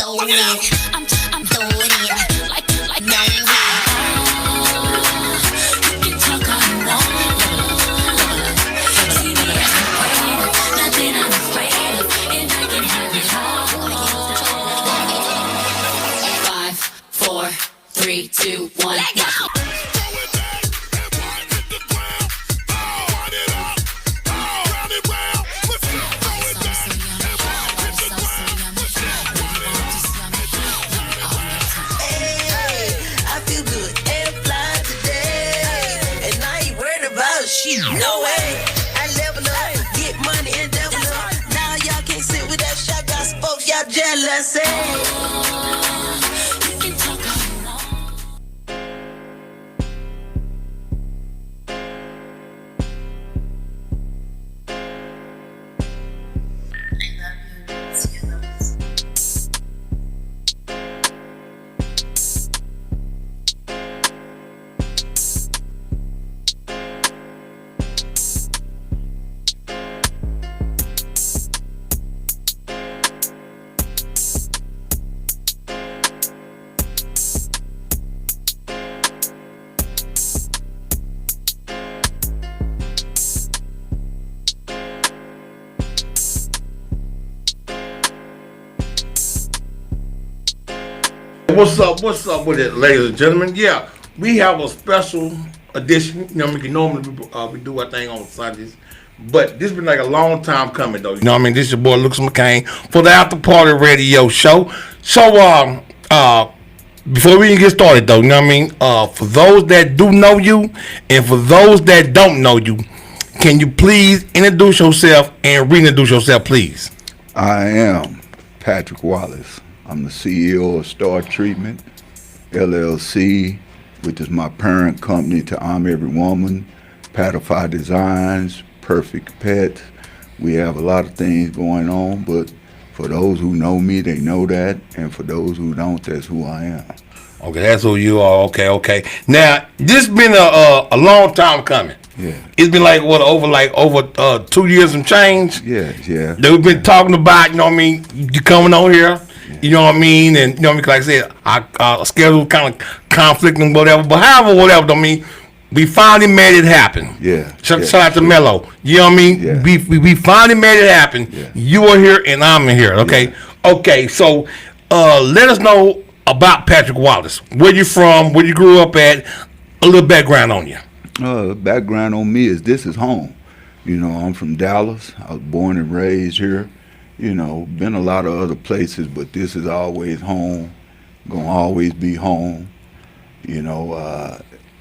loaded. I'm loaded. Like no way. You can talk all you want. See me as a friend, nothing I'm afraid of, and I can have it all. 5, 4, 3, 2, 1, let go. No way, I level up, get money and double up. Now y'all can't sit with that shot, got spokes, y'all jealous. You can talk all you want. What's up with it, ladies and gentlemen? Yeah, we have a special edition. You know, we can normally we do our thing on Sundays, but this has been like a long time coming, though. You know what I mean? This is your boy Lucas McCain for the After Party Radio Show. So, before we even get started, though, you know what I mean? For those that do know you, and for those that don't know you, can you please introduce yourself and reintroduce yourself, please? I am Patrick Wallace. I'm the CEO of Star Treatment, LLC, which is my parent company to I'm Every Woman, Patify Designs, Perfect Pets. We have a lot of things going on, but for those who know me, they know that, and for those who don't, that's who I am. Okay, that's who you are. Okay. Now, this been a long time coming. Yeah. It's been over 2 years and change. Yeah. That we've been talking about, you know what I mean, you coming on here. You know what I mean? And, you know what I mean? Like I said, our schedule kind of conflicting, whatever. But whatever, I mean, we finally made it happen. Yeah. Shout out to Mello. You know what I mean? Yeah. We finally made it happen. Yeah. You are here and I'm here, okay? Yeah. Okay, so let us know about Patrick Wallace. Where you from, where you grew up at, a little background on you. Background on me is this is home. You know, I'm from Dallas. I was born and raised here. You know, been a lot of other places, but this is always home. Gonna always be home. You know,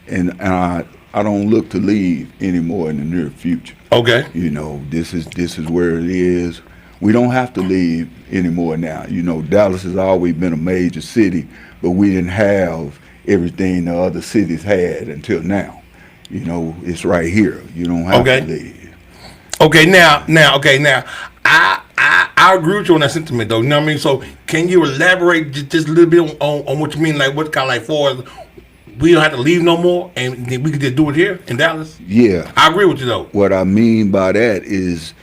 and I don't look to leave anymore in the near future. Okay. You know, this is where it is. We don't have to leave anymore now. You know, Dallas has always been a major city, but we didn't have everything the other cities had until now. You know, it's right here. You don't have to leave. Okay, now, I agree with you on that sentiment, though. You know what I mean? So, can you elaborate just a little bit on what you mean? Like, what kind of for we don't have to leave no more, and we can just do it here in Dallas? Yeah, I agree with you, though. What I mean by that is,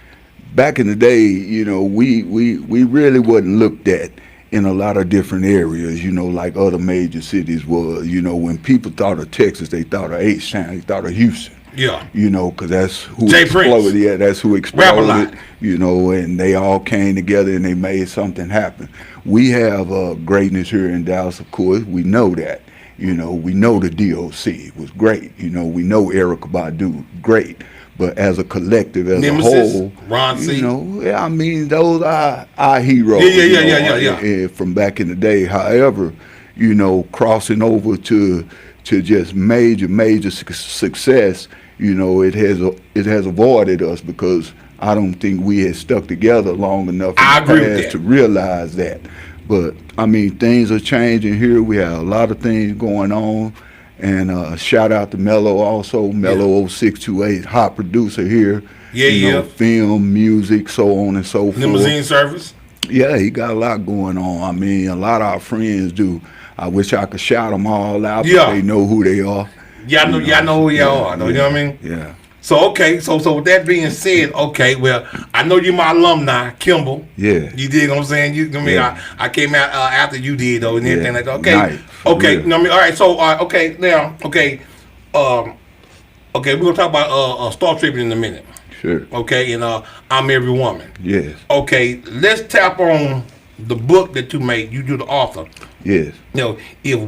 back in the day, you know, we really wasn't looked at in a lot of different areas. You know, like other major cities was. You know, when people thought of Texas, they thought of H-Town, they thought of Houston. Yeah. You know, because that's who Jay exploded. Prince. Yeah, that's who exploded. You know, and they all came together and they made something happen. We have greatness here in Dallas, of course. We know that. You know, we know the DOC was great. You know, we know Erykah Badu, great. But as a collective, as Nemesis, a whole, Ron C. you know, I mean, those are our heroes. Yeah. From back in the day. However, you know, crossing over to just major success, you know, it has avoided us because I don't think we had stuck together long enough in the past to realize that. But I mean, things are changing here. We have a lot of things going on, and shout out to Mello also. Mello 0628, hot producer here. You know, film, music, so on and so forth. Limousine service. Yeah, he got a lot going on. I mean, a lot of our friends do. I wish I could shout them all out, but they know who they are. Y'all know who y'all are. You know what I mean? Yeah. So okay, so with that being said, okay, well, I know you're my alumni, Kimball. Yeah. You dig what I'm saying? I mean, Yeah. I came out after you did though, and everything like that. Okay, Nice. okay, Real. you know what I mean? All right, so okay, now, okay, okay, we're gonna talk about Star Tribune in a minute. Sure. Okay, and I'm Every Woman. Yes. Okay, let's tap on the book that you made. You do the author. Yes. You know, if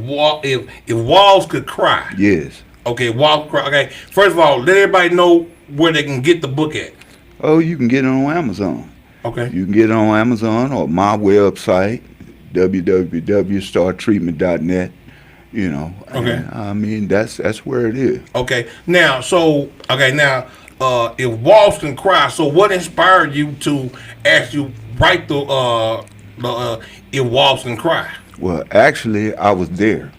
walls could cry. Yes. Okay, walls cry. Okay, first of all, let everybody know where they can get the book at. Oh, you can get it on Amazon. Okay. You can get it on Amazon or my website, www.startreatment.net. You know. Okay. And, I mean, that's where it is. Okay. Now, if walls can cry, so what inspired you to actually write the if walls can cry? Well, actually, I was there.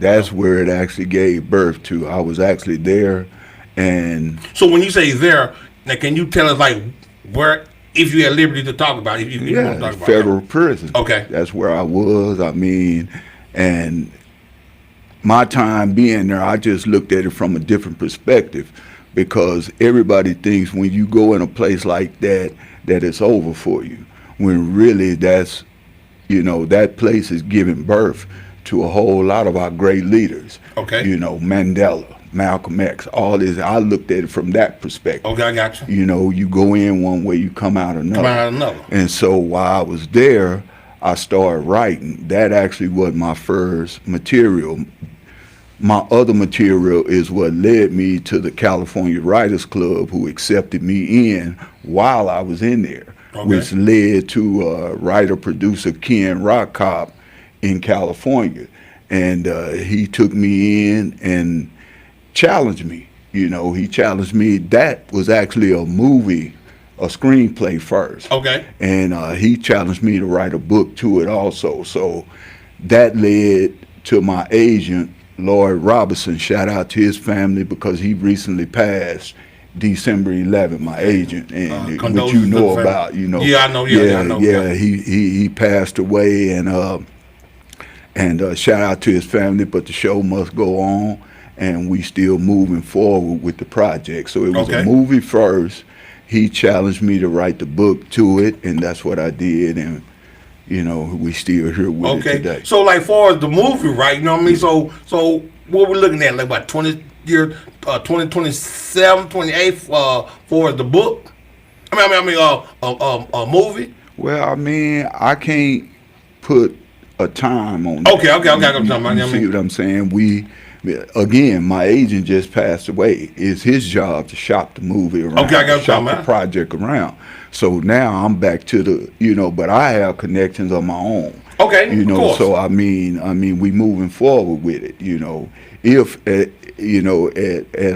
That's where it actually gave birth to. I was actually there, and So when you say there, now can you tell us like where, if you had liberty to talk about it, if you want to talk about federal prison. Okay. That's where I was. I mean, and my time being there, I just looked at it from a different perspective, because everybody thinks when you go in a place like that, that it's over for you, when really that's, you know, that place is giving birth to a whole lot of our great leaders. Okay. You know, Mandela, Malcolm X, all this. I looked at it from that perspective. Okay, I got you. You know, you go in one way, you come out another. Come out another. And so while I was there, I started writing. That actually was my first material. My other material is what led me to the California Writers Club, who accepted me in while I was in there, Okay. which led to writer-producer Ken Rockcop in California. And he took me in and challenged me. You know, he challenged me. That was actually a movie, a screenplay first. Okay. And he challenged me to write a book to it also. So that led to my agent, Lloyd Robinson. Shout out to his family, because he recently passed December 11th, my agent, and which condolences you to know the family. about, you know. Yeah, I know. Yeah, I know. Yeah, he passed away, and shout out to his family, but the show must go on, and we still moving forward with the project. So it was Okay. a movie first. He challenged me to write the book to it, and that's what I did, and you know, we still here with it Okay. today. So like far as the movie, right? You know what I mean? So what we're looking at, like about 2027, 28 for the book. A movie. Well, I mean, I can't put a time on it. Okay, I'm talking about. You You know what I see mean? what I'm saying? Again, my agent just passed away. It's his job to shop the movie around, Okay, I got what you're shop talking the about. project around. So now I'm back to the, you know, but I have connections of my own. Okay, You of know, course. so I mean, we moving forward with it. You know, if at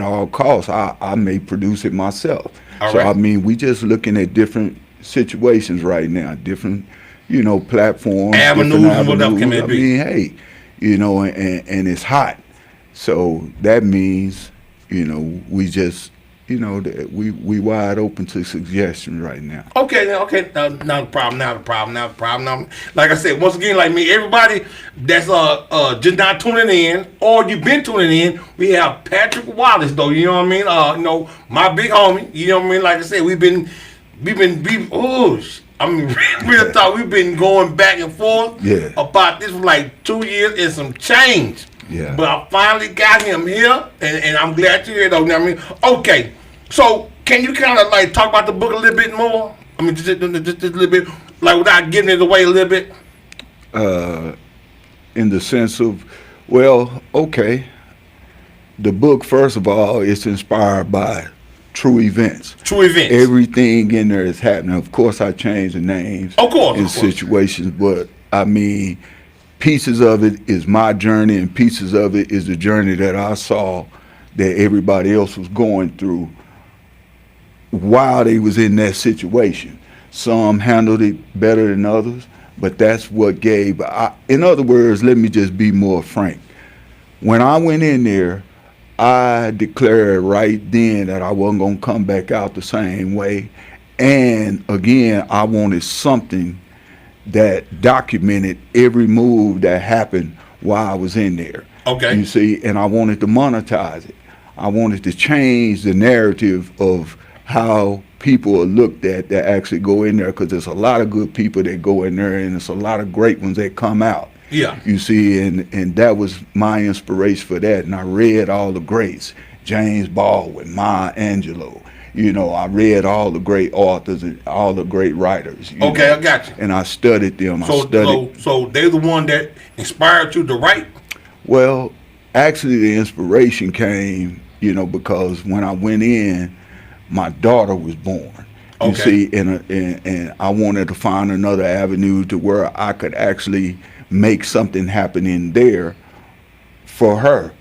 all costs, I may produce it myself. All So right. I mean, we just looking at different situations right now, different, you know, platforms, Avenues different and whatever avenues. can it I be. mean, hey, you know, and it's hot, so that means, you know, we just, you know, that we wide open to suggestions right now. Okay, not a problem. Like I said, once again, like me, everybody that's just not tuning in, or you've been tuning in, we have Patrick Wallace though. You know what I mean? You know, my big homie. You know what I mean? Like I said, we've been real talk. We've been going back and forth Yeah. about this for like 2 years and some change. Yeah. But I finally got him here, and I'm glad you're here though. You know what I mean? Okay. So, can you kind of like talk about the book a little bit more? I mean, just a little bit, like without giving it away a little bit. In the sense of, well, okay, the book, first of all, it's inspired by true events. True events. Everything in there is happening. Of course, I changed the names Of course, in of course. situations, but I mean, pieces of it is my journey, and pieces of it is the journey that I saw that everybody else was going through while they was in that situation. Some handled it better than others, but that's what gave. In other words, let me just be more frank. When I went in there, I declared right then that I wasn't going to come back out the same way. And again, I wanted something that documented every move that happened while I was in there. Okay. You see, and I wanted to monetize it. I wanted to change the narrative of how people are looked at that actually go in there, because there's a lot of good people that go in there, and there's a lot of great ones that come out. Yeah. You see, and that was my inspiration for that. And I read all the greats, James Baldwin, Maya Angelou. You know, I read all the great authors and all the great writers. Okay, know, I got you. And I studied them. So they're the one that inspired you to write? Well, actually, the inspiration came, you know, because when I went in, my daughter was born. You see, and I wanted to find another avenue to where I could actually make something happen in there for her.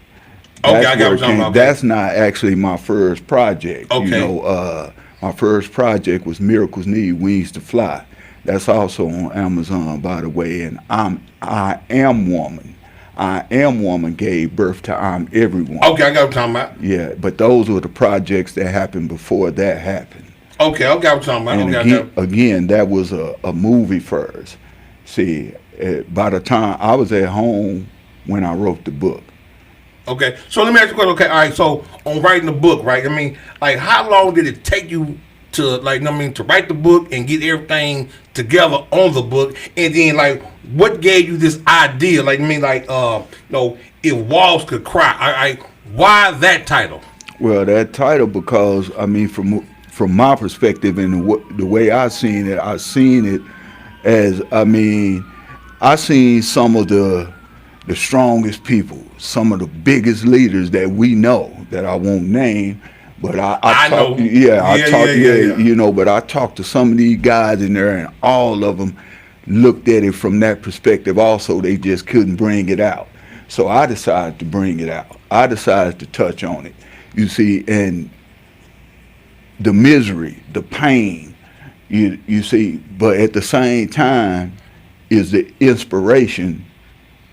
Okay, I got what you're talking about. That's not actually my first project. Okay. You know, my first project was Miracles Need Wings to Fly. That's also on Amazon, by the way. And I Am Woman. I Am Woman gave birth to I'm Everyone. Okay, I got what you're talking about. Yeah, but those were the projects that happened before that happened. Okay, I got what you're talking about. And again, that was a movie first. See, by the time I was at home when I wrote the book. Okay, so let me ask you a question. Okay, all right, so on writing the book, right? I mean, like, how long did it take you to, like, I mean, to write the book and get everything together on the book? And then, like, what gave you this idea? Like, I mean, like, you know, If Wallace Could Cry. Why that title? Well, that title because, I mean, from my perspective and the way I seen it as, I mean, I seen some of the strongest people, some of the biggest leaders that we know that I won't name, but I talk, know. You know, but I talked to some of these guys in there, and all of them looked at it from that perspective also. They just couldn't bring it out. So I decided to bring it out. I decided to touch on it. You see, and the misery, the pain, you see, but at the same time is the inspiration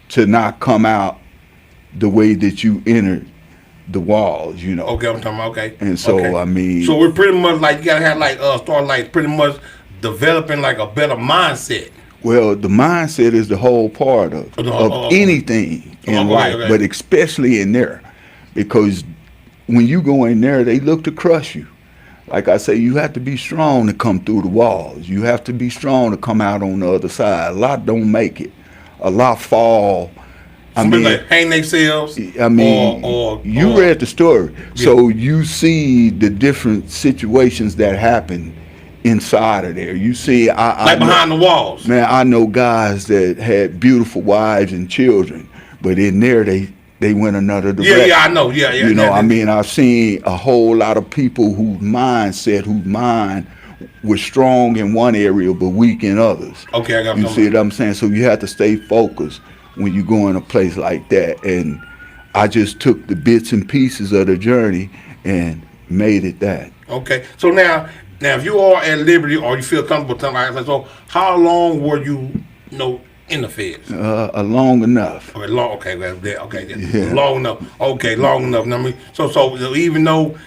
to not come out the way that you entered the walls, you know. Okay, I'm talking about, okay. And so, okay. I mean. So we're pretty much like, you gotta have like, start like pretty much developing like a better mindset. Well, the mindset is the whole part of anything in life, but especially in there. Because when you go in there, they look to crush you. Like I say, you have to be strong to come through the walls. You have to be strong to come out on the other side. A lot don't make it. A lot fall. I mean, like hang themselves. I mean, you read the story, so you see the different situations that happen inside of there. You see, I behind the walls. Man, I know guys that had beautiful wives and children, but in there they went another direction. Yeah, I know. Yeah. You know, I mean, I've seen a whole lot of people whose mind was strong in one area but weak in others. Okay, I got you see what I'm saying? So you have to stay focused when you go in a place like that. And I just took the bits and pieces of the journey and made it that. Okay, so now if you are at liberty or you feel comfortable telling us, so how long were you in the feds? Long enough. Okay, long enough. Okay, long enough. I mean, so even though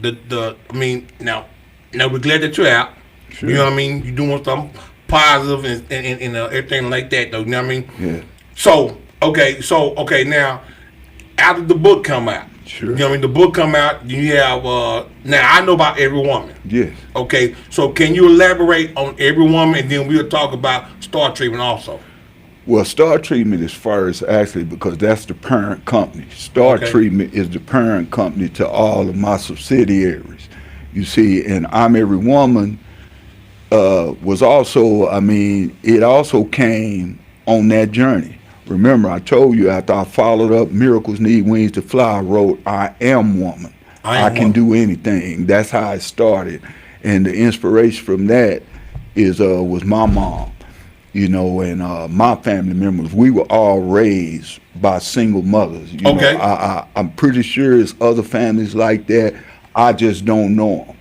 I mean, now we're glad that you're out. Sure. You know what I mean? You're doing something positive and everything like that, though. You know what I mean? Yeah. So okay, now after the book come out. Sure. You know what I mean? The book come out, you have, now I know about Every Woman. Yes. Okay, so can you elaborate on Every Woman, and then we'll talk about Star Treatment also? Well, Star Treatment is first, actually, because that's the parent company. Star Treatment is the parent company to all of my subsidiaries. You see, and I'm Every Woman was also, I mean, it also came on that journey. Remember, I told you after I followed up Miracles Need Wings to Fly, I wrote I Am Woman. I can do anything. That's how it started. And the inspiration from that was my mom, you know, and my family members. We were all raised by single mothers. You know, I'm pretty sure there's other families like that. I just don't know them.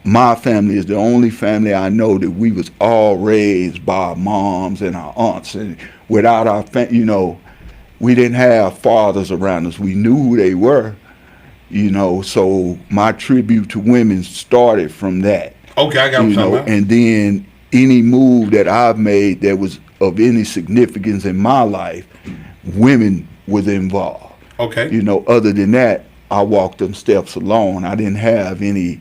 My family is the only family I know that we was all raised by our moms and our aunts, and without our we didn't have fathers around us. We knew who they were, you know. So my tribute to women started from that. Okay, I got what and then any move that I've made that was of any significance in my life, women was involved. Okay. You know, other than that, I walked them steps alone. I didn't have anybody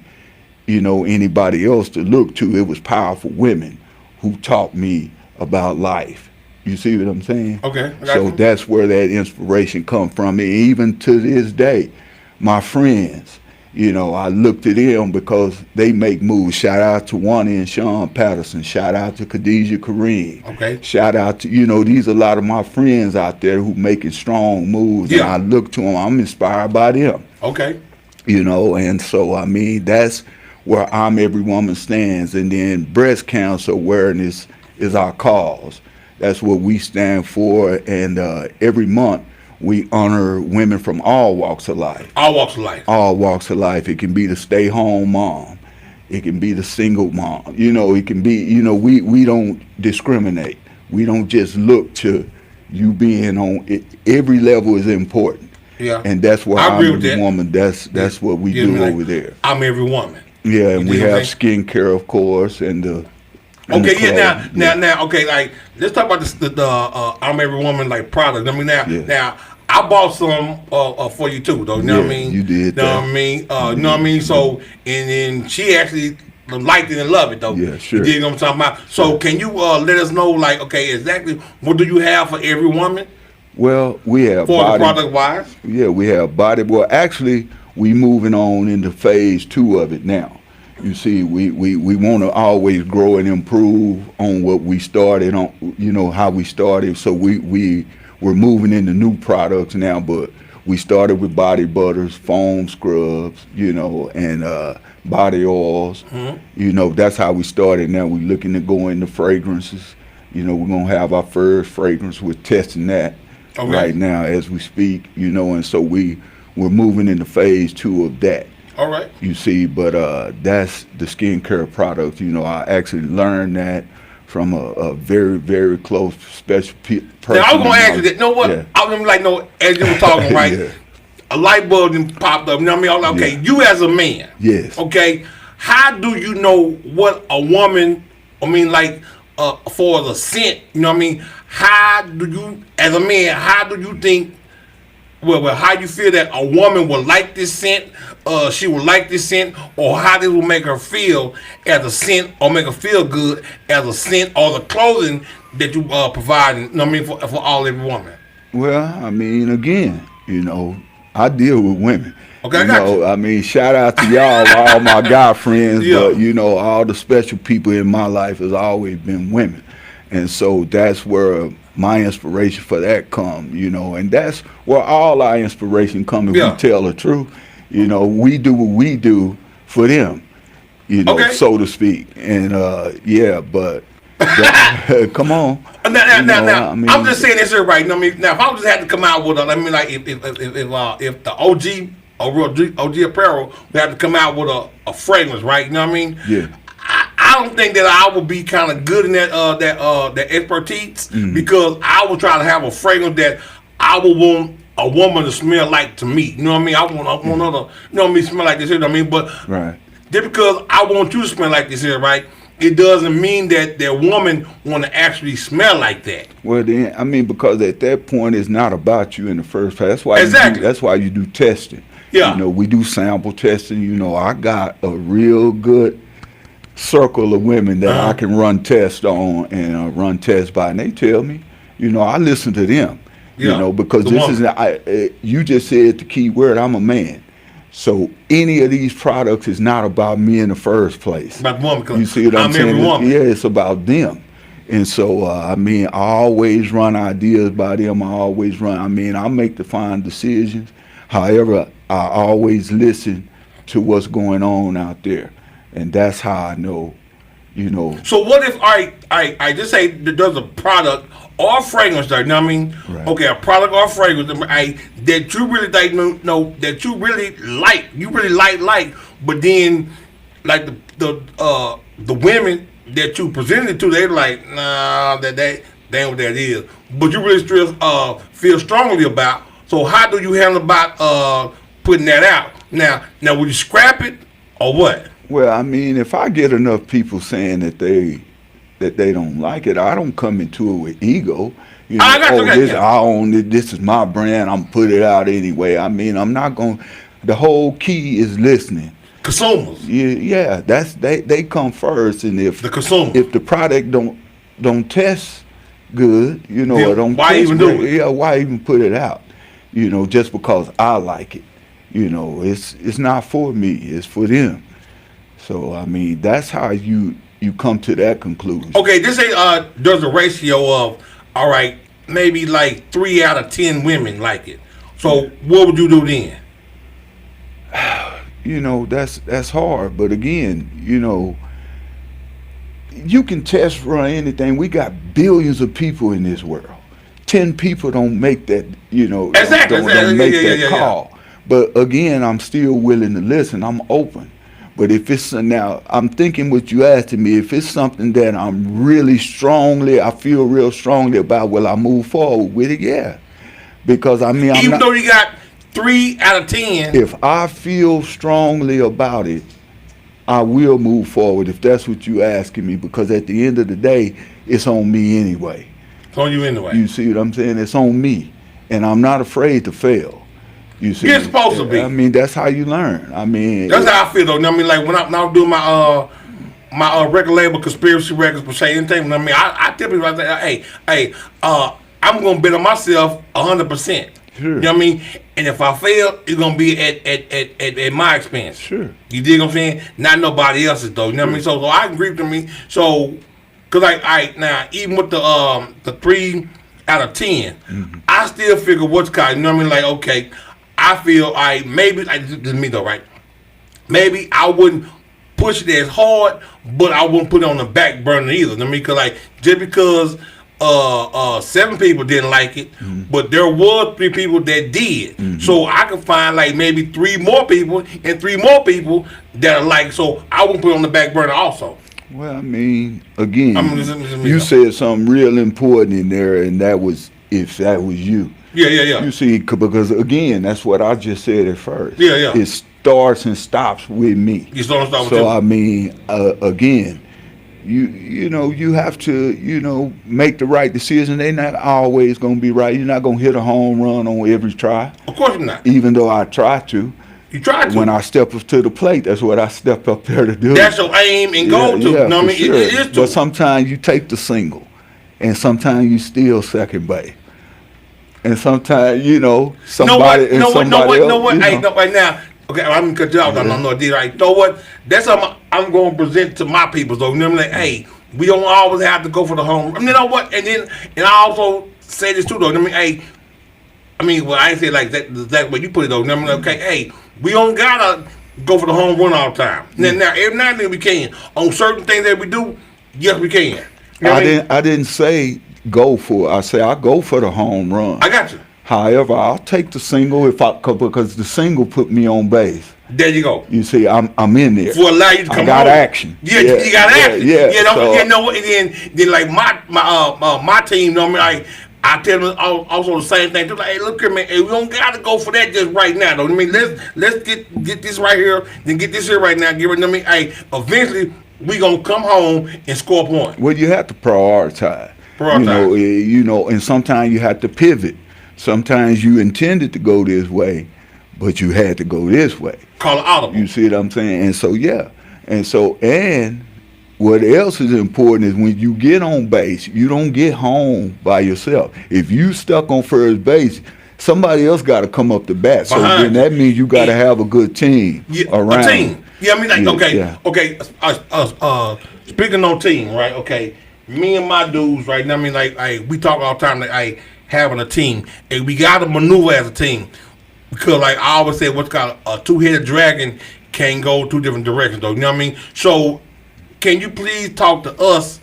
else to look to. It was powerful women who taught me about life. You see what I'm saying? Okay. So that's where that inspiration come from. And even to this day, my friends, I look to them because they make moves. Shout out to Wanda and Sean Patterson. Shout out to Khadijah Kareem. Okay. Shout out to, these are a lot of my friends out there who making strong moves. Yeah. And I look to them. I'm inspired by them. Okay. And so, that's where I'm Every Woman Stands. And then breast cancer awareness is our cause. That's what we stand for. And every month, we honor women from all walks of life. All walks of life. All walks of life. It can be the stay-home mom. It can be the single mom. It can be, we don't discriminate. We don't just look to you being on it. Every level is important. Yeah. And that's why I agree with Every that. Woman, that's what we do over there. I'm Every Woman. Yeah, and You we dig what have I'm skincare, of course, and the Okay, the now, okay, like let's talk about the I'm Every Woman like product. I mean, Yeah. now I bought some for you too, though. You know what I Yeah, mean? you did Know that. what I mean? You know what I mean? So, and then she actually liked it and loved it, though. Yeah, sure. You dig what I'm talking about? So, can you let us know, like, okay, exactly what do you have for Every Woman Well, we have for body. the product wise? Yeah, we have body. Well, actually, we moving on into phase 2 of it now. You see, we want to always grow and improve on what we started on. How we started. So we're moving into new products now. But we started with body butters, foam scrubs, and body oils. Mm-hmm. That's how we started. Now we're looking to go into fragrances. We're gonna have our first fragrance. We're testing that right now as we speak. And so we're moving into phase 2 of that. All right. You see, but that's the skincare product. I actually learned that from a very, very close special person. Now, I was going to ask you that. You know what? Yeah. I was like, no, as you were talking, right? Yeah. A light bulb then popped up. You know what I mean? I was like, okay, you as a man. Yes. Okay. How do you know what a woman, for the scent, you know what I mean? How do you, as a man, how do you think, how you feel that a woman will like this scent, she will like this scent, or how this will make her feel as a scent, or make her feel good as a scent, or the clothing that you provide, you know what I mean, for all Every Woman? Well, again, I deal with women. Okay, I got you. Shout out to y'all, all my guy friends, Yeah. but all the special people in my life has always been women. And so that's where my inspiration for that come, and that's where all our inspiration come if we tell the truth. We do what we do for them, so to speak. And but come on. Now, I'm just saying this here, right? Now, if I just had to come out with if the OG apparel, we had to come out with a fragrance, right? You know what I mean? Yeah. I don't think that I would be kind of good in that expertise because I would try to have a fragrance that I would want a woman to smell like to me. You know what I mean? I want other, smell like this here. You know what I mean? But right. just because I want you to smell like this here, right? It doesn't mean that woman want to actually smell like that. Well, then, because at that point, it's not about you in the first place. That's why that's why you do testing. Yeah. We do sample testing. I got a real good circle of women that I can run tests on and run tests by, and they tell me, I listen to them, because you just said the key word. I'm a man, so any of these products is not about me in the first place. About the woman, you see what I'm saying? Every woman. Yeah, it's about them, and so I always run ideas by them. I make the fine decisions. However, I always listen to what's going on out there. And that's how I know, So what if I just say that there's a product or fragrance there, you know what I mean? Right. Okay, a product or fragrance that you really that you really like, but then like the women that you presented it to, they're like, nah, that ain't what that is. But you really still feel strongly about. So how do you handle about putting that out? Now will you scrap it or what? Well, if I get enough people saying that they don't like it, I don't come into it with ego. I own it. This is my brand. I'm put it out anyway. I'm not going. The whole key is listening. Consumers. Yeah, that's they come first, and if The consumer. if the product don't test good, you know, Yeah, or don't why test even do great, it? yeah, why even put it out? You know, just because I like it. You know, it's not for me, it's for them. So I mean, that's how you come to that conclusion. Okay, this ain't there's a ratio of all right, maybe like 3 out of 10 women like it. So what would you do then? You know, that's hard, but again, you know, you can test run anything. We got billions of people in this world. 10 people don't make that, you know, Exactly, don't make yeah, that yeah. call. But again, I'm still willing to listen. I'm open. But if it's now, I'm thinking what you asking me. If it's something that I'm really strongly, I feel real strongly about, will I move forward with it? Yeah, because I mean, Even though you got 3 out of 10. if I feel strongly about it, I will move forward if that's what you asking me, because at the end of the day, it's on me anyway. It's on you anyway. You see what I'm saying? It's on me, and I'm not afraid to fail. You see, You're supposed to be. I mean, that's how you learn. I mean, That's how I feel though. I mean, like when I was doing my record label, Conspiracy Records, per se, anything. I mean, I typically like that. Hey, I'm gonna bet on myself 100%. Sure. You know what I mean? And if I fail, it's gonna be at my expense. Sure. You dig what I'm saying? Not nobody else's though. You know what I mean? So I agree with me. So, cause now even with the 3 out of 10, I still figure what's called. You know what I mean? Like okay, I feel maybe like this is me though, right? Maybe I wouldn't push it as hard, but I wouldn't put it on the back burner either. You know what I mean? Cause like just because 7 people didn't like it, but there was 3 people that did. So I could find like maybe 3 more people and 3 more people that are like. So I wouldn't put it on the back burner also. Well, I mean, again, This is me, you though. said something real important in there, and that was if that was you. Yeah. You see, because again, that's what I just said at first. Yeah. It starts and stops with me. You start with So you. I mean, again, you know, you have to, you know, make the right decision. They're not always going to be right. You're not going to hit a home run on every try, Of course you're not. even though I try to. You tried to. When I step up to the plate, that's what I step up there to do. That's your aim and goal to. Yeah, You know what I for mean? sure. It is to. But sometimes you take the single, and sometimes you steal second base, and sometimes you know somebody and somebody else. You Hey, know. no, right now, okay, I'm gonna cut you off. I don't know what I did right. You know what? That's how I'm gonna present to my people. So, you know what I mean? Like, hey, we don't always have to go for the home. I mean, you know what? And I also say this too, though. You know what I mean? Hey, well, I ain't say like that way you put it though. You know what I mean? Okay, hey, we don't gotta go for the home run all the time. Now, every now and then we can. On certain things that we do, yes, we can. You know what I mean? I didn't say go for it. I say I go for the home run. I got you. However, I'll take the single because the single put me on base. There you go. You see, I'm in there. For allow you to come I got home. action. Yeah, you got action. Yeah. You know, So, you know what? And then like my team, you know what I mean? I tell them also the same thing. They're like, hey, look here, man. Hey, we don't gotta go for that just right now, though. I mean, let's get this right here, then get this here right now. Get rid of me. Hey, eventually we gonna come home and score a point. well, you have to prioritize. You know, and sometimes you have to pivot. Sometimes you intended to go this way, but you had to go this way. Call it audible. You see what I'm saying? And so, yeah. And what else is important is when you get on base, you don't get home by yourself. If you stuck on first base, somebody else got to come up the bat. So Behind then that means you got to have a good team around. A team. Yeah, I mean, like, Yeah, okay. Speaking on team, right? Okay, me and my dudes, right? Now, I mean, like, we talk all the time, like, having a team, and we got to maneuver as a team because, like, I always say, what's called a 2-headed dragon can go 2 different directions, though. You know what I mean? So, can you please talk to us,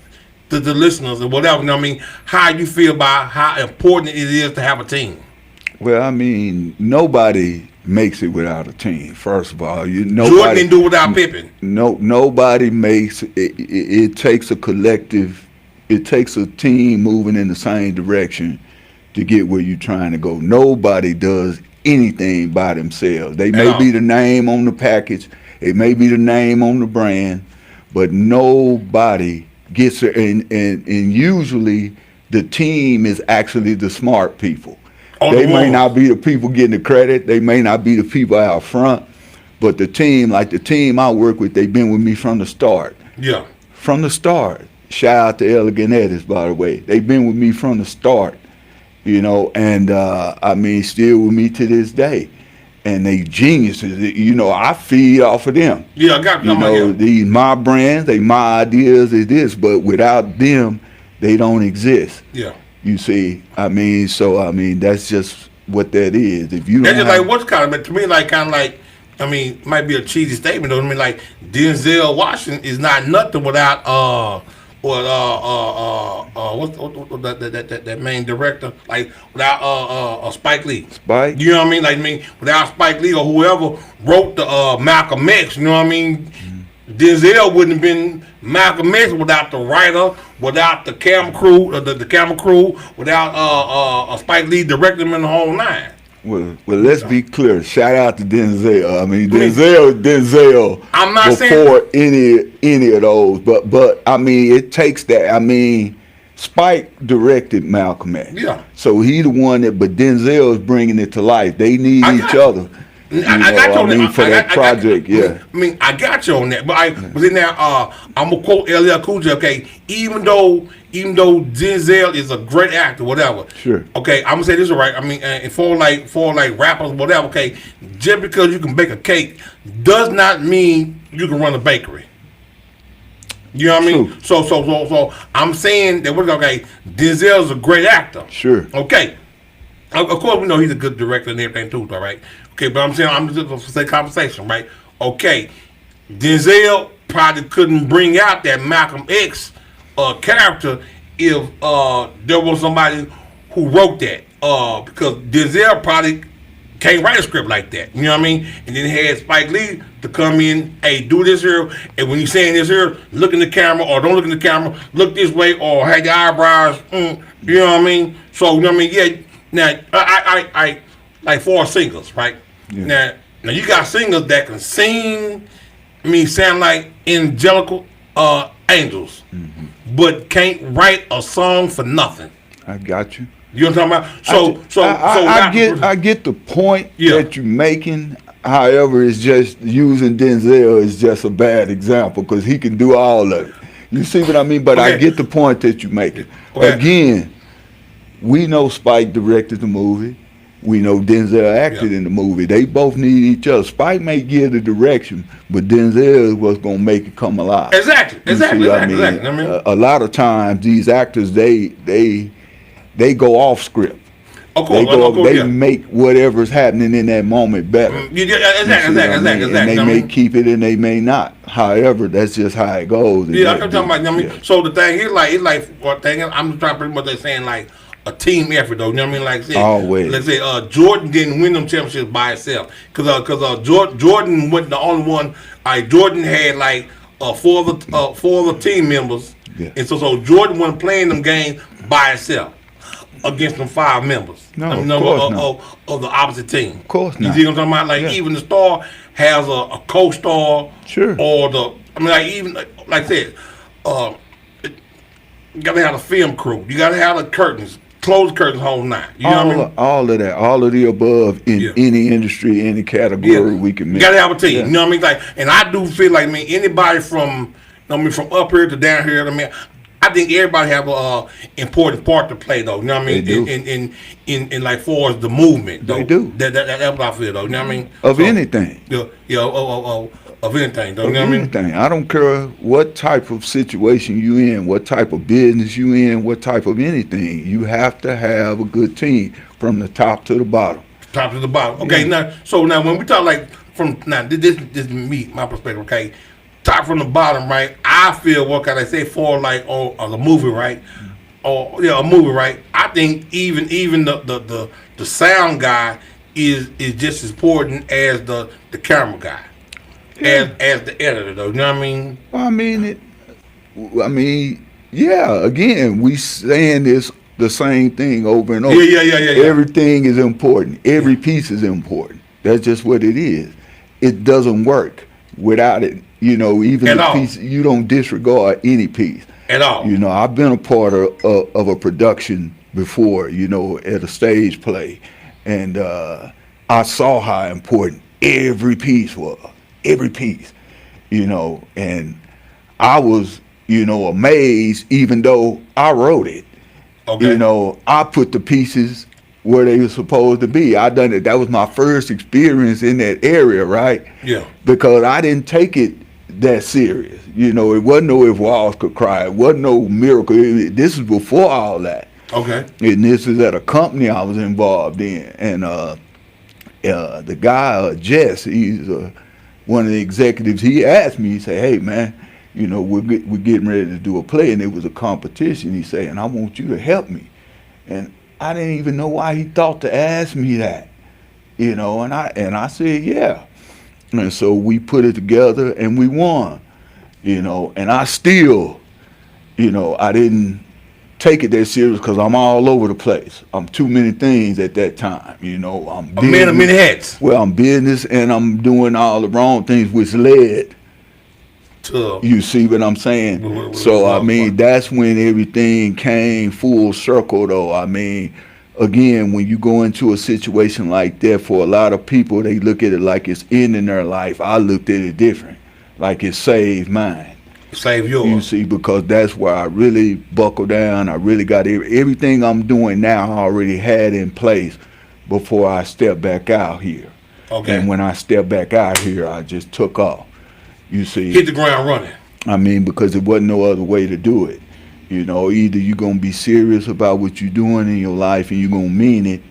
to the listeners, or whatever? You know what I mean? How you feel about how important it is to have a team? Well, I mean, nobody makes it without a team. First of all, Jordan nobody didn't do it without Pippen. nobody makes it. It takes a collective. It takes a team moving in the same direction to get where you're trying to go. Nobody does anything by themselves. They may be the name on the package, it may be the name on the brand, but nobody gets there. And usually the team is actually the smart people. They may not be the people getting the credit. They may not be the people out front, but the team, like the team I work with, they've been with me from the start. Yeah. From the start. Shout out to Elegant Edits, by the way. They've been with me from the start, you know, and I mean, still with me to this day. And they geniuses, you know, I feed off of them. Yeah, I got you know, these my brands, they my ideas, it is, but without them, they don't exist. Yeah. You see, I mean, so I mean, that's just what that is. If you don't that's just like what's kind of, but to me, like kind of like, I mean, might be a cheesy statement, though. I mean, like Denzel Washington is not nothing without what's that main director, like without Spike Lee. Spike. You know what I mean? Like, I mean, without Spike Lee or whoever wrote the Malcolm X. You know what I mean? Denzel wouldn't have been Malcolm X without the writer, without the camera crew, without Spike Lee directing him in the whole nine. Well, let's be clear. Shout out to Denzel. I mean, Denzel. I'm not before any of those, but I mean, it takes that. I mean, Spike directed Malcolm X. Yeah. So he the one that, but Denzel is bringing it to life. They need each other. I got you on that. For that project, yeah. I mean, I got you on that, but in there, I'm gonna quote LL Cool J. Okay, even though Denzel is a great actor, whatever. Sure. Okay, I'm gonna say this right. I mean, and for like rappers, whatever. Okay, just because you can bake a cake does not mean you can run a bakery. You know what I mean? So I'm saying that Denzel is a great actor. Sure. Okay. Of course, we know he's a good director and everything too, all right? Okay, but I'm saying, I'm just for say conversation, right? Okay, Denzel probably couldn't bring out that Malcolm X character if there was somebody who wrote that, because Denzel probably can't write a script like that, you know what I mean? And then had Spike Lee to come in, hey, do this here, and when you're saying this here, look in the camera, or don't look in the camera, look this way, or have your eyebrows, you know what I mean? So, you know what I mean? Yeah. Now, I like for singers, right? Yeah. Now you got singers that can sing, I mean, sound like angelical angels, but can't write a song for nothing. I got you. You know what I'm talking about? I get the point that you're making. However, it's just using Denzel is just a bad example because he can do all of it. You see what I mean? But I get the point that you're making. Okay. Again, we know Spike directed the movie. We know Denzel acted in the movie. They both need each other. Spike may give the direction, but Denzel is what's going to make it come alive. Exactly. I mean, a lot of times these actors, they go off script. Of course, they make whatever's happening in that moment better. Exactly. And they may keep it and they may not. However, that's just how it goes. Yeah, I'm talking about. I mean, so the thing is I'm just trying to pretty much they're saying like a team effort, though. You know what I mean? Like, say, always. Let's say Jordan didn't win them championships by himself, because Jordan wasn't the only one. Jordan had like four other team members, and so Jordan wasn't playing them games by himself against them 5 members. Of the opposite team. Of course not. You see what I'm talking about? Like even the star has a co-star. Sure. Or like even like I said, you gotta have a film crew. You gotta have the curtains. Close curtains, whole nine. You know what I mean? All of that, all of the above in any industry, any category we can make. You gotta have a team. You know what I mean? Like, and I do feel like anybody from from up here to down here. I mean, I think everybody have a important part to play, though. You know what I mean? In like for the movement. Though. They do. That's what I feel, though. You know what I mean? Of anything. Of anything, though. You know what I mean? Anything. I don't care what type of situation you in, what type of business you in, what type of anything. You have to have a good team from the top to the bottom. Top to the bottom. Okay, now when we talk like this is me, my perspective. Okay, top from the bottom, right? I feel what can I say for like a movie, right? Or a movie, right? I think even the sound guy is just as important as the camera guy. As the editor, though, you know what I mean? Well, again, we saying this the same thing over and over. Yeah. Everything is important. Every piece is important. That's just what it is. It doesn't work without it. You know, even the piece, you don't disregard any piece. At all. You know, I've been a part of a production before, you know, at a stage play. And I saw how important every piece was, every piece, you know, and I was, you know, amazed, even though I wrote it. Okay. You know, I put the pieces where they were supposed to be. I done it. That was my first experience in that area, right? Yeah. Because I didn't take it that serious. You know, it wasn't no If Wallace Could Cry. It wasn't no miracle. This is before all that. Okay. And this is at a company I was involved in. And the guy, Jess, he's one of the executives. He asked me, he said, "Hey, man, you know, we're getting ready to do a play, and it was a competition." He said, "And I want you to help me." And I didn't even know why he thought to ask me that, you know. And I said, "Yeah." And so we put it together, and we won, you know. And I still, you know, I didn't take it that serious because I'm all over the place. I'm too many things at that time, you know. I'm A man of many hats. Well, I'm business, and I'm doing all the wrong things, which led. You see what I'm saying? So, I mean, that's when everything came full circle, though. I mean, again, when you go into a situation like that, for a lot of people, they look at it like it's ending their life. I looked at it different, like it saved mine. Save yours. You see, because that's where I really buckled down. I really got everything I'm doing now I already had in place before I stepped back out here. Okay. And when I stepped back out here, I just took off. You see, hit the ground running. I mean, because it wasn't no other way to do it. You know, either you're going to be serious about what you're doing in your life and you're going to mean it,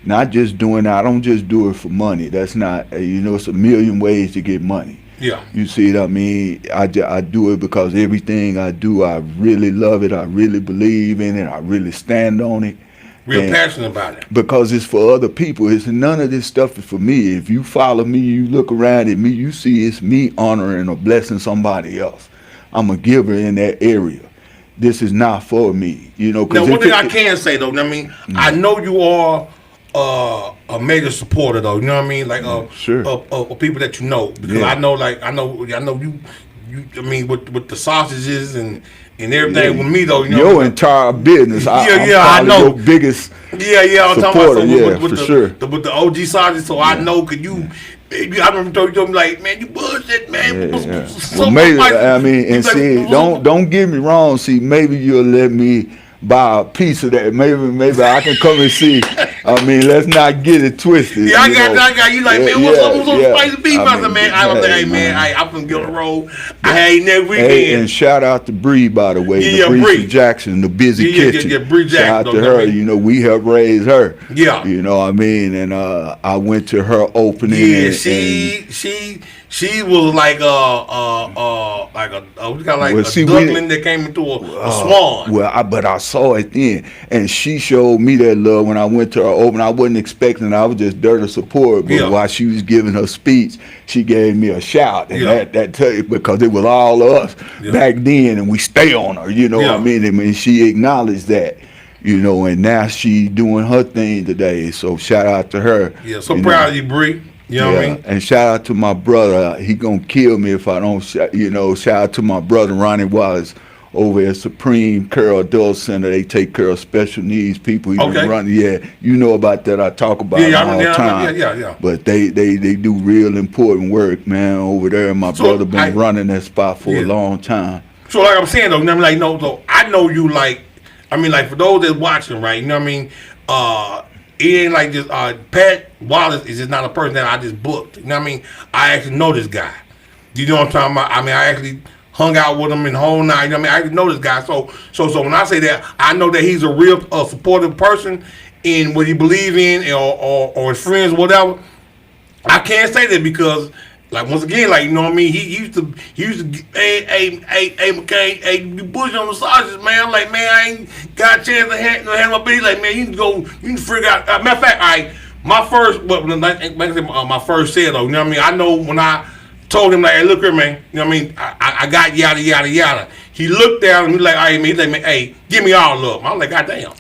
not just doing it. I don't just do it for money. That's not, you know, it's a million ways to get money. Yeah. You see what I mean? I do it because everything I do, I really love it. I really believe in it. I really stand on it. Real passionate about it. Because it's for other people. It's none of this stuff is for me. If you follow me, you look around at me, you see it's me honoring or blessing somebody else. I'm a giver in that area. This is not for me. You know. Now, one thing I can say though, I mean, I know you are a major supporter though. You know what I mean? Like sure. Of people that you know, because I know you. I mean, with the sausages and everything with me though, you know. Your entire business. I know. Your biggest I'm talking about supporter, with for the, sure. with the OG sausages, so I know, could you. I remember you told me like, man, you bullshit, man. Yeah. Well, maybe I mean, and see, don't get me wrong. See, maybe you'll let me buy a piece of that. Maybe I can come and see. I mean, let's not get it twisted. Yeah, I got you like, man, what's up spicy beef? I said, man, I'm like, hey, man, I'm from Gilder Road. I had eaten every weekend. Hey, and shout out to Bree, by the way. Bree Jackson, the busy kitchen. Yeah, Bree Jackson. Shout out to her. You know, we helped raise her. Yeah. You know what I mean? And I went to her opening. Yeah, she was like a duckling that came into a swan. Well, but I saw it then, and she showed me that love when I went to her open. I wasn't expecting it. I was just there to support. But while she was giving her speech, she gave me a shout, and that tell you, because it was all of us back then, and we stay on her. You know what I mean? I mean, she acknowledged that. You know, and now she doing her thing today. So shout out to her. Yeah, so proud of you, Bree. You know what I mean? And shout out to my brother. He gonna kill me if I don't. Shout out to my brother Ronnie Wallace over at Supreme Care Adult Center. They take care of special needs people. He been running. Yeah, you know about that. I talk about it all the time. Yeah. But they do real important work, man, over there. And my brother been running that spot for a long time. So like I'm saying though, you know what I mean? Like, so I know you like. I mean, like for those that's watching, right? You know what I mean? It ain't like just Pat Wallace is just not a person that I just booked. You know what I mean? I actually know this guy. You know what I'm talking about? I mean, I actually hung out with him in the whole night. You know what I mean? I actually know this guy. So when I say that, I know that he's a real supportive person in what he believes in or his friends or whatever. I can't say that because, like, once again, like, you know what I mean? He used to hey, McCain, hey, you bullshit on the sausages, man. I'm like, man, I ain't got a chance to handle my business. Like, man, you can figure out. Matter of fact, my first sale, though, you know what I mean? I know when I told him, like, hey, look here, man, you know what I mean? I got yada, yada, yada. He looked down and he like, he's like, man, hey, give me all of them. I'm like, goddamn.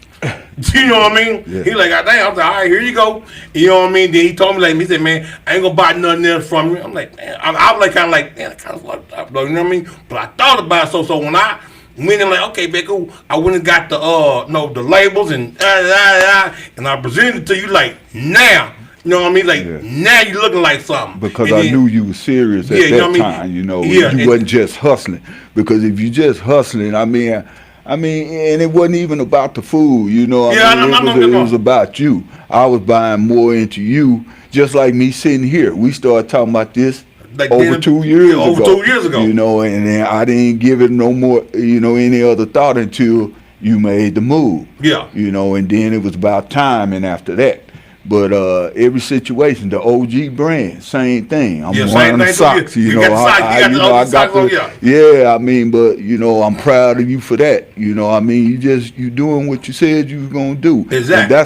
You know what I mean? Yeah. He like, goddamn. I was like, all right, here you go. You know what I mean? Then he told me, like, he said, man, I ain't gonna buy nothing else from you. I'm like, man, I was like, kind of like, man, that kind of fucked up, though. You know what I mean? But I thought about it. So when I when I'm like, okay, Becky, I went and got the labels and and I presented it to you like now. You know what I mean? Like now you looking like something. Because and I then, knew you were serious at that time. You know, you wasn't just hustling. Because if you just hustling, I mean, and it wasn't even about the food. You know, it was about you. I was buying more into you, just like me sitting here. We started talking about this like over 2 years ago. Over 2 years ago. You know, and then I didn't give it no more, any other thought until you made the move. Yeah. You know, and then it was about timing after that. But every situation, the OG brand, same thing. I'm wearing the socks, you know. I mean, but I'm proud of you for that. You know, I mean, you doing what you said you was gonna do. Exactly. And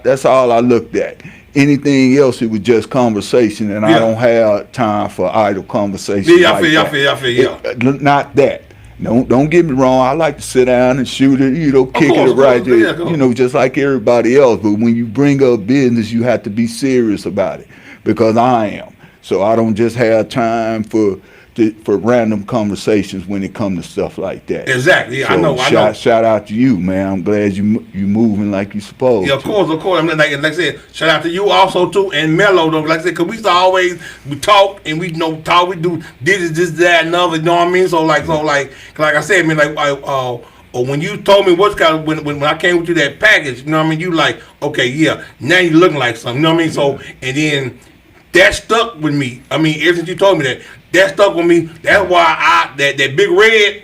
that's all I looked at. Anything else, it was just conversation, and I don't have time for idle conversation. Yeah, I feel. Not that. Don't get me wrong. I like to sit down and shoot it, kick it right there, just like everybody else. But when you bring up business, you have to be serious about it, because I am. So I don't just have time for random conversations when it comes to stuff like that. Exactly. Yeah, so I know. Shout out to you, man. I'm glad you moving like you supposed. Yeah, of course. I mean, like I said, shout out to you also too, and Mello though. Like I said, because we used to always talk and we talk. We do this, that, and other. You know what I mean? So like I said, I mean, like when you told me what's kind of when I came with you that package, you know what I mean? You like, okay, yeah, now you looking like something. You know what I mean? So and then that stuck with me. I mean, ever since you told me that stuck with me. That's why that big red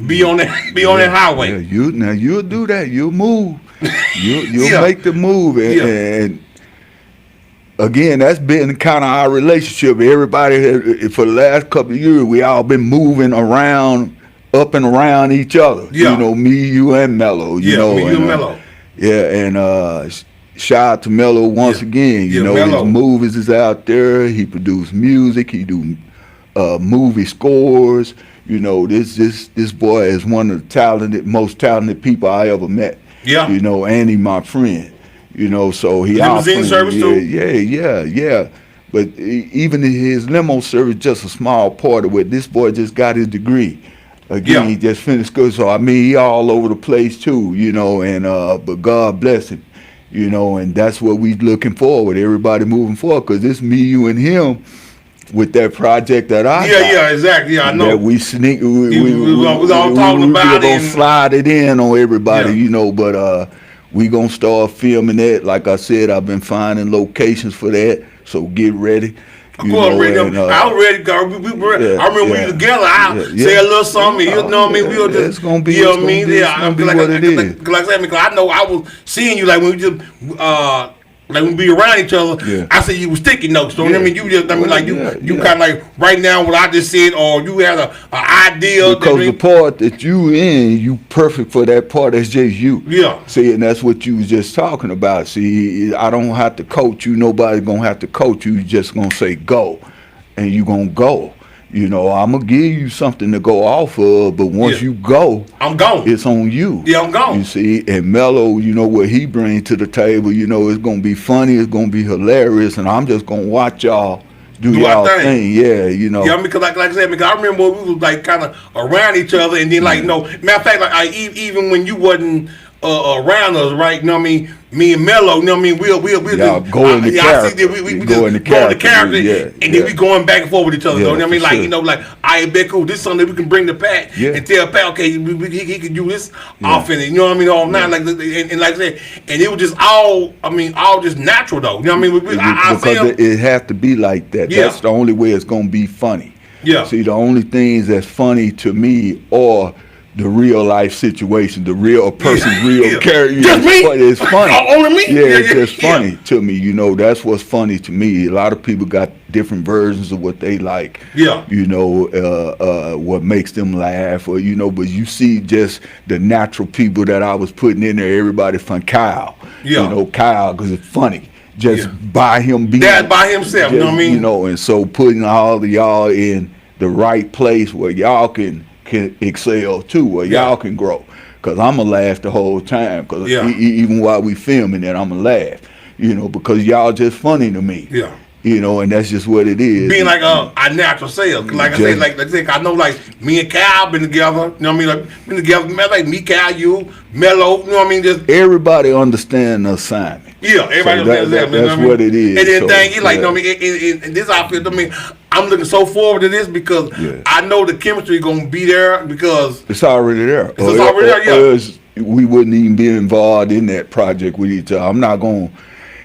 be on that highway. Yeah, you'll do that. You'll move. You'll make the move. And again, that's been kind of our relationship. Everybody for the last couple of years, we all been moving around, up and around each other. Yeah. You know, me, you, and Mello. You and Mello. And shout out to Mello once again. You know, Mello. his movies is out there. He produced music. He do movie scores. You know, this boy is one of the most talented people I ever met. Yeah. You know, and he my friend. You know, so he limousine service too. Yeah. But even his limo service just a small part of it. This boy just got his degree. Again, he just finished school. So I mean, he all over the place too. You know, and but God bless him. You know, and that's what we looking forward. Everybody moving forward, because it's me, you, and him. With that project that I got, yeah, exactly. Yeah, I know. That we sneak, we all talking about it. Gonna slide it in on everybody, you know. But we gonna start filming that. Like I said, I've been finding locations for that. So get ready. I was ready. I remember we were together. I say a little something. You know what I mean? We'll just. It's gonna be. You know what I mean? Yeah. What it is. Like I said, because I know I was seeing you like when we just. Like when we be around each other, I said you was sticky notes. So I mean, you just, I mean, like you kind of like right now what I just said, or you had a idea. Because the part that you in, you perfect for that part. That's just you. Yeah. See, and that's what you was just talking about. See, I don't have to coach you. Nobody's gonna have to coach you. You just gonna say go, and you gonna go. You know, I'm gonna give you something to go off of, but once you go, I'm gone. It's on you. Yeah, I'm gone. You see, and Mello, you know what he brings to the table. You know, it's gonna be funny. It's gonna be hilarious, and I'm just gonna watch y'all do y'all thing. Yeah, you know. Yeah, I mean, because like I said, because I remember we was like kind of around each other, and then like matter of fact, like even when you wasn't around us, right? You know what I mean? Me and Mello, you know what I mean? We'll just go in the character. We go in the character, and then we going back and forth with each other. You know what I mean? Like, you know, like, I bet cool, this is something that we can bring to Pat and tell Pat, okay, he can do this often, you know what I mean? All night, like, and like I said, and it was just all just natural though. You know what I mean? Because it has to be like that. That's the only way it's gonna be funny. Yeah. See, the only things that's funny to me are the real life situation, the real person's real character. Just me? It's funny. Only me? Yeah, it's just funny to me. You know, that's what's funny to me. A lot of people got different versions of what they like. Yeah. You know, what makes them laugh, or you know, but you see just the natural people that I was putting in there. Everybody from Kyle. Yeah. You know, Kyle, because it's funny. Just by him being that by himself. You know what I mean? You know, and so putting all of y'all in the right place where y'all can excel too, where y'all can grow. Because I'm going to laugh the whole time. Because even while we filming it, I'm going to laugh. You know, because y'all just funny to me. Yeah. You know, and that's just what it is. Being like our natural self. Like I say, like I say, I know like me and Cal been together. You know what I mean? Like been together. Like me, Cal, you, Mello. You know what I mean? Just everybody understand the assignment. yeah, everybody So understands that. that's what it is. And then So, thing, like, you know what I mean? And this outfit, I mean, I'm looking so forward to this because I know the chemistry gonna be there because it's already there. It's already there, yeah. Else we wouldn't even be involved in that project with each other. I'm not going.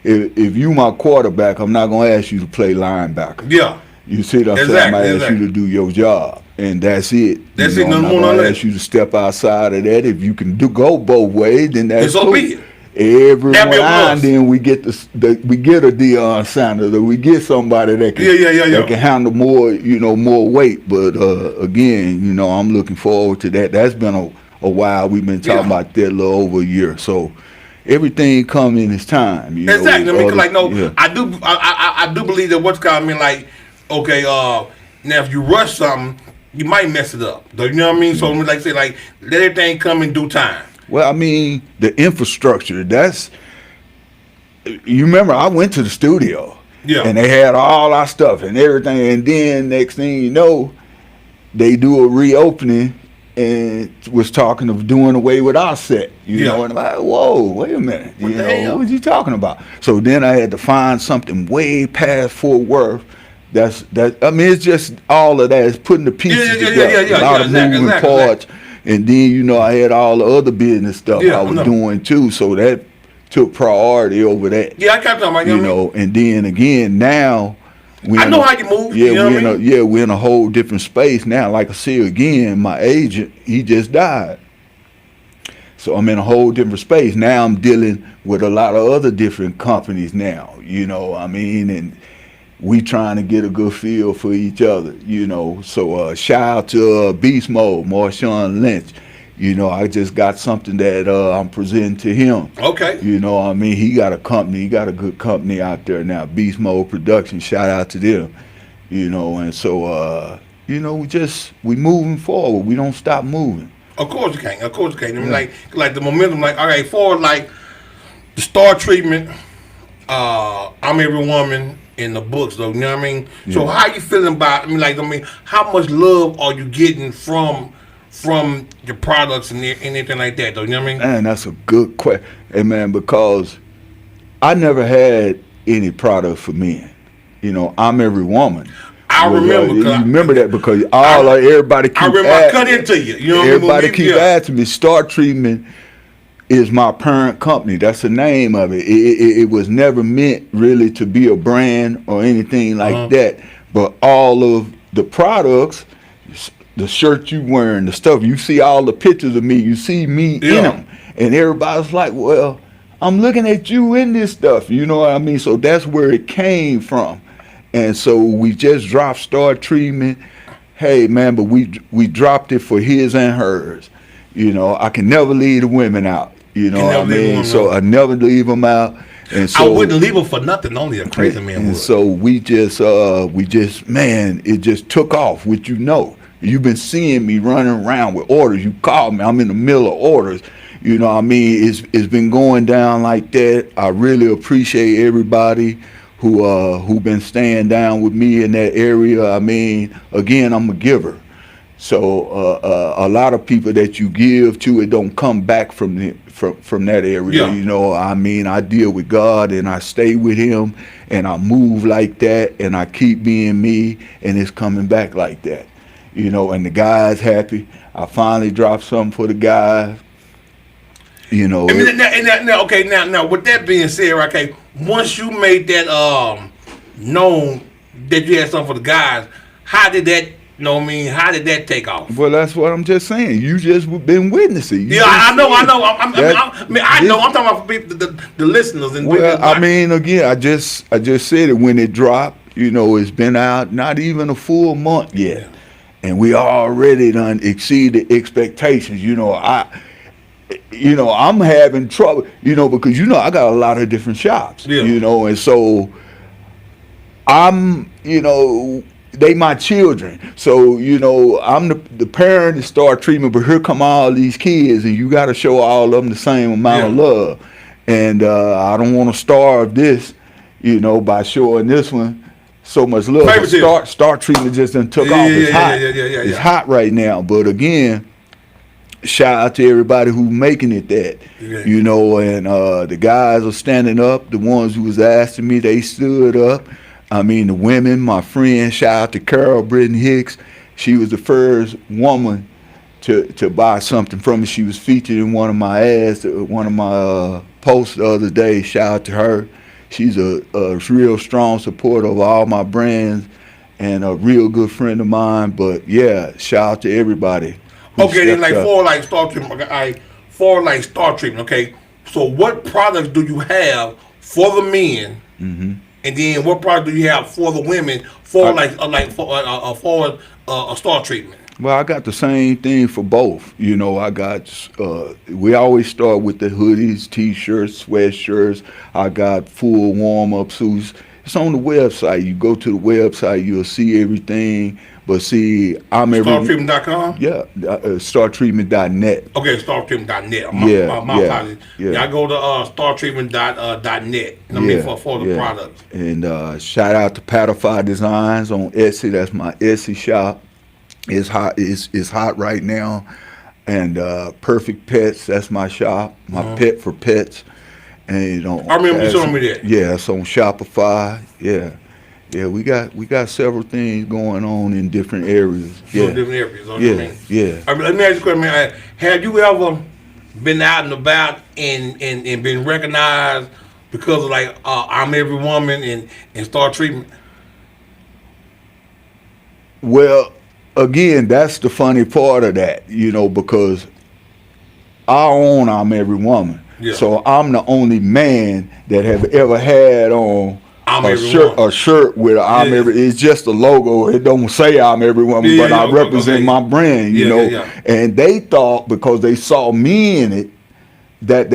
If you my quarterback, I'm not gonna ask you to play linebacker. Yeah. You see what I'm saying? I'm gonna ask you to do your job, and that's it. That's you know, it. I'm not gonna ask you to step outside of that. If you can go both ways, then that's so cool. be it. Every now and then we get we get a Deion Sanders, or we get somebody that can that can handle more, more weight. But again, I'm looking forward to that. That's been a while. We've been talking about that a little over a year. So everything come in its time. Exactly. I mean, I do believe that what's called. I mean, like, okay, now if you rush something, you might mess it up. You know what I mean? So like I say, like, let everything come in due time. Well, I mean, the infrastructure, you remember I went to the studio. Yeah. And they had all our stuff and everything. And then next thing you know, they do a reopening and was talking of doing away with our set. You know, and I'm like, whoa, wait a minute. What was you talking about? So then I had to find something way past Fort Worth. I mean, it's just all of that. It's putting the pieces together. A lot of moving parts. And then, I had all the other business stuff I was doing too, so that took priority over that. Yeah, I kept talking about and then again now, I know how you move. Yeah, we're in a whole different space now. Like I say again, my agent, he just died, so I'm in a whole different space now. I'm dealing with a lot of other different companies now. And we trying to get a good feel for each other, So shout out to Beast Mode, Marshawn Lynch. I just got something that I'm presenting to him. Okay. He got a company. He got a good company out there now, Beast Mode Production. Shout out to them. And so we moving forward. We don't stop moving. Of course you can't. I mean, like the momentum, like, all right, for like the star treatment, I'm Every Woman in the books, though, you know what I mean? Yeah. So how you feeling about, how much love are you getting from your products and anything like that, though, you know what I mean? Man, that's a good question. Hey, man, because I never had any product for men. I'm Every Woman. I remember. You remember that because everybody keep I cut into you. Everybody keep asking me, Star Treatment is my parent company. That's the name of it. It was never meant really to be a brand or anything like that. But all of the products, the shirt you wearing, the stuff, you see all the pictures of me, you see me in them. And everybody's like, well, I'm looking at you in this stuff. You know what I mean? So that's where it came from. And so we just dropped Star Treatment. Hey, man, but we dropped it for his and hers. I can never leave the women out. You know what I mean? So I never leave them out. And so I wouldn't leave them for nothing. Only a crazy man would. And so we just, man, it just took off, which You've been seeing me running around with orders. You call me, I'm in the middle of orders. You know what I mean? It's been going down like that. I really appreciate everybody who been staying down with me in that area. Again, I'm a giver. So a lot of people that you give to, it don't come back from that area. Yeah. I deal with God and I stay with him and I move like that and I keep being me and it's coming back like that. And the guys happy. I finally dropped something for the guys. Now, with that being said, okay, once you made that known that you had something for the guys, how did that? How did that take off? Well, that's what I'm just saying. You just been witnessing. I know. I'm talking about the listeners. And again, I just said it when it dropped. It's been out not even a full month yet. Yeah. And we already done exceeded expectations. I'm having trouble, because I got a lot of different shops. Yeah. And so I'm, they my children. So, I'm the parent that start treatment, but here come all these kids and you got to show all of them the same amount of love. And I don't want to starve this, by showing this one. so much love. But Favoritism. Star Treatment just done took Yeah, off. yeah, It's yeah, hot. yeah, yeah, yeah, It's yeah. hot right now. But again, shout out to everybody who making it that. Yeah. You know, and the guys are standing up. The ones who was asking me, they stood up. I mean, the women, my friend, shout out to Carol Britton Hicks. She was the first woman to buy something from me. She was featured in one of my ads, one of my posts the other day. Shout out to her. She's a real strong supporter of all my brands and a real good friend of mine. But yeah, shout out to everybody. who Okay, then stepped like up. for like Star Treatment, okay. So what products do you have for the men, and then what product do you have for the women for a Star Treatment? Well, I got the same thing for both. You know, I got, we always start with the hoodies, t-shirts, sweatshirts. I got full warm-up suits. It's on the website. You go to the website, you'll see everything. But see, StarTreatment.com? Yeah, startreatment.net. Okay, StarTreatment.net. My Yeah, apologies. yeah. Yeah, I go to StarTreatment.net. I mean, for the products. And shout out to Patify Designs on Etsy. That's my Etsy shop. It's hot. It's hot right now. And Perfect Pets. That's my shop. My pet for pets. And you know, I remember you showing me that. Yeah, it's on Shopify. Yeah, we got several things going on in different areas. Yeah. Yeah, Different areas. You know what I yeah, mean? yeah. I mean, let me ask you a question, man. Have you ever been out and about and been recognized because of like I'm Every Woman and Star Treatment? Well, again, that's the funny part of that, you know, because I own I'm Every Woman. Yeah. So I'm the only man that have ever had on I'm a Every shirt Woman. a shirt with I'm Yeah. Every. It's just a logo. It don't say I'm Every Woman, Yeah, but yeah, I okay, represent okay. my brand, you Yeah, know. yeah, yeah. And they thought because they saw me in it that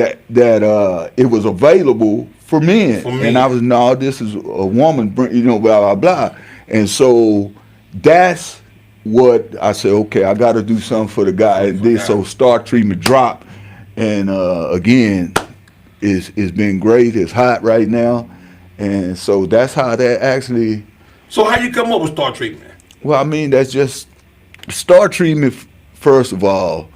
it was available for men. For men. And I was, no, this is a woman, you know, blah blah blah. And so that's what I said. Okay, I got to do something for the guy. So Star Treatment dropped, and again, it's been great. It's hot right now, and so that's how that actually. So how you come up with Star Treatment? Well, I mean, that's just Star Treatment. First of all,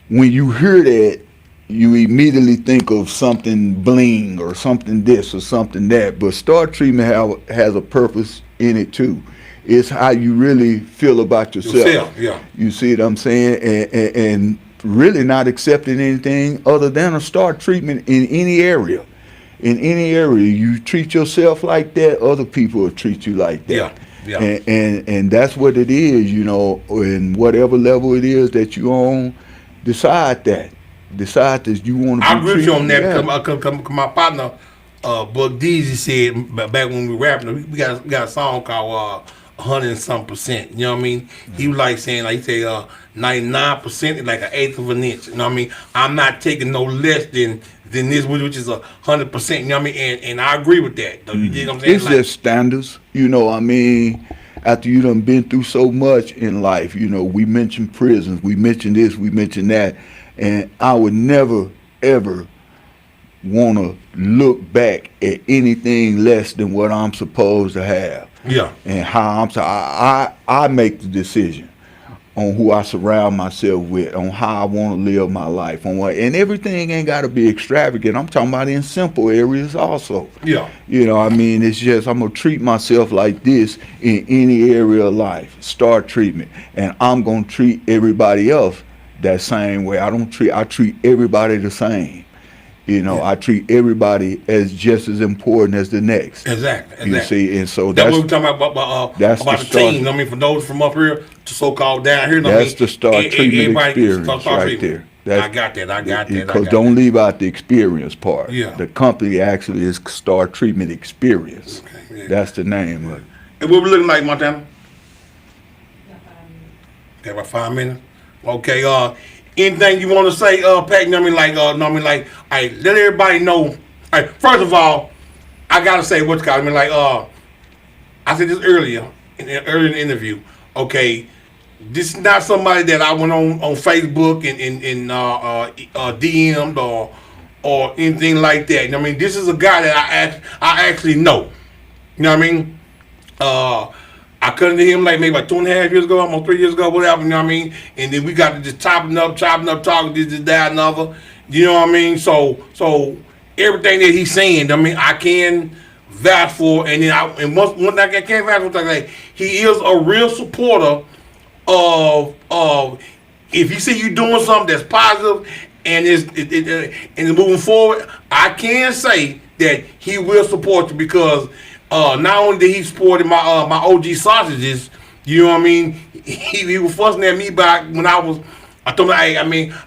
when you hear that, you immediately think of something bling or something this or something that. But Star Treatment has a purpose in it too. It's how you really feel about yourself. Yeah. You see what I'm saying? And really not accepting anything other than a Star Treatment in any area. In any area, you treat yourself like that, other people will treat you like that. Yeah. And that's what it is, you know, in whatever level it is that you on, decide that. Decide that you want to be I agree with you on that treated- because my partner, Buck Deasy, said back when we were rapping, we got a song called 100 and some percent. You know what I mean? He was like saying, like he said, 99% is like an eighth of an inch. You know what I mean? I'm not taking no less than this, which is 100%. You know what I mean? And I agree with that. Though. You dig what I'm saying? It's Like, just standards, you know. I mean, after you done been through so much in life, you know, we mentioned prisons, we mentioned this, we mentioned that, and I would never ever want to look back at anything less than what I'm supposed to have. yeah. And how I make the decision on who I surround myself with, on how I want to live my life, on what, and everything ain't got to be extravagant. I'm talking about in simple areas also. Yeah. You know, I mean, it's just I'm gonna treat myself like this in any area of life. Star Treatment, and I'm gonna treat everybody else that same way. I treat everybody the same. You know, I treat everybody as just as important as the next. Exactly. You see, and so That's that's what we're talking about that's about the the start. team. I mean, for those from up here to so-called down here. I that's mean, the Star Treatment everybody gets experience Star right Treatment. there. I got that. Because don't leave out the experience part. Yeah. The company actually is Star Treatment Experience. Okay, yeah. That's the name of it. And what we looking like, Montana? Got about 5 minutes. Okay. Anything you want to say, Pat? You know what I mean? Like, hey, let everybody know. Hey, first of all, I gotta say what's got. I mean, like, I said this earlier in the interview. Okay, this is not somebody that I went on Facebook and DM'd or anything like that. You know what I mean? This is a guy that I actually know. You know what I mean? I cut into him like maybe like 2.5 years ago, almost 3 years ago, whatever, you know what I mean? And then we got to just chopping up, talking this, that, another. You know what I mean? So everything that he's saying, I mean, I can vouch for, and then one thing I can't vouch for, like he is a real supporter of if you see you doing something that's positive and it's moving forward, I can say that he will support you because not only did he support my OG sausages, you know what I mean? He was fussing at me back when I told him,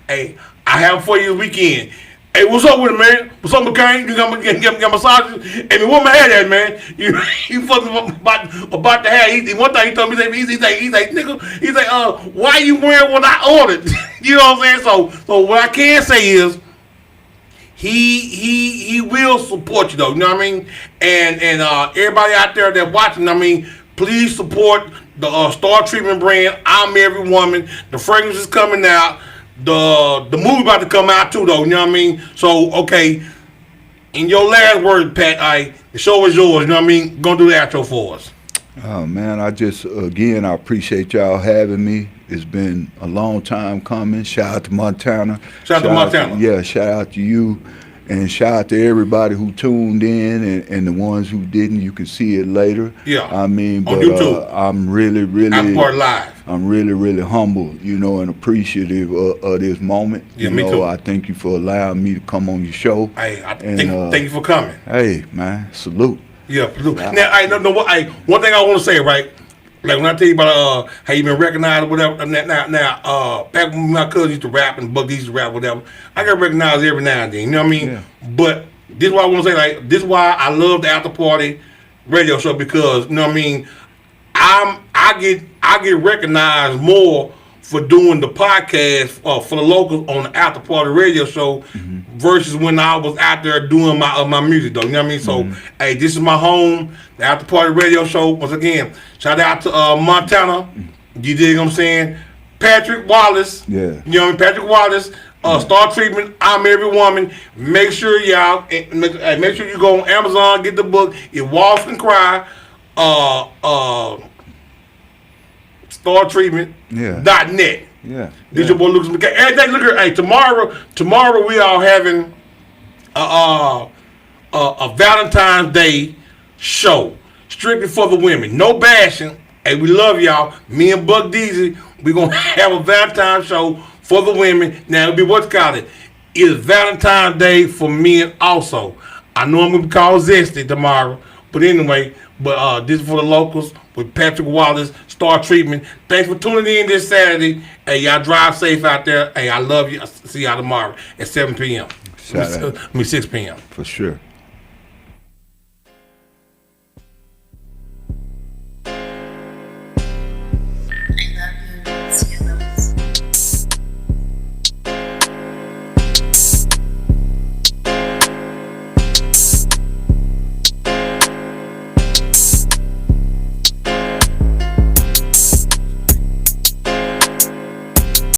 hey, I have them for you this weekend. Hey, what's up with it, man? What's up, McCain? You got massages? Hey, man, what my head at, man? You fucking about the hair. One time he told me, he's like, nigga, why you wearing what I ordered? You know what I'm saying? So what I can say is, he will support you though. You know what I mean? And everybody out there that watching, I mean, please support the Star Treatment brand. I'm Every Woman. The fragrance is coming out. The movie about to come out too though. You know what I mean? So okay, in your last word, Pat, the show is yours. You know what I mean? Gonna do the outro for us. Oh man, I appreciate y'all having me. It's been a long time coming. Shout out to Montana. Shout out to Montana. Shout out to you. And shout out to everybody who tuned in and the ones who didn't. You can see it later. Yeah. I mean, on but YouTube. I'm really live. I'm really humble, and appreciative of this moment. Yeah, me too. I thank you for allowing me to come on your show. Hey, thank you for coming. Hey, man, salute. Yeah, salute. Now, one thing I want to say, right? Like when I tell you about how you been recognized or whatever, now back when my cousin used to rap and Buck used to rap, whatever, I got recognized every now and then. You know what I mean? Yeah. But this is why I want to say, like, this is why I love the After Party radio show because you know what I mean. I get recognized more for doing the podcast for the locals on the After Party radio show versus when I was out there doing my music though. You know what I mean? So hey, this is my home, the After Party radio show. Once again, shout out to Montana. You dig what I'm saying? Patrick Wallace. Yeah. You know what I mean? Patrick Wallace. Star Treatment, I'm Every Woman. Make sure y'all, make sure you go on Amazon, get the book. If Wallace Can Cry. StarTreatment.net. Yeah. This your boy Lucas McKay. Hey, look here. Hey, tomorrow we are having a Valentine's Day show strictly for the women. No bashing. Hey, we love y'all. Me and Buck Deasy, we gonna have a Valentine's show for the women. Now it'll be what's called it. It's Valentine's Day for men also. I know I'm gonna be called Zesty tomorrow, but anyway. But this is for the locals with Patrick Wallace, Star Treatment. Thanks for tuning in this Saturday. Hey, y'all drive safe out there. Hey, I love you. I'll see y'all tomorrow at 7 p.m. 6 p.m. For sure.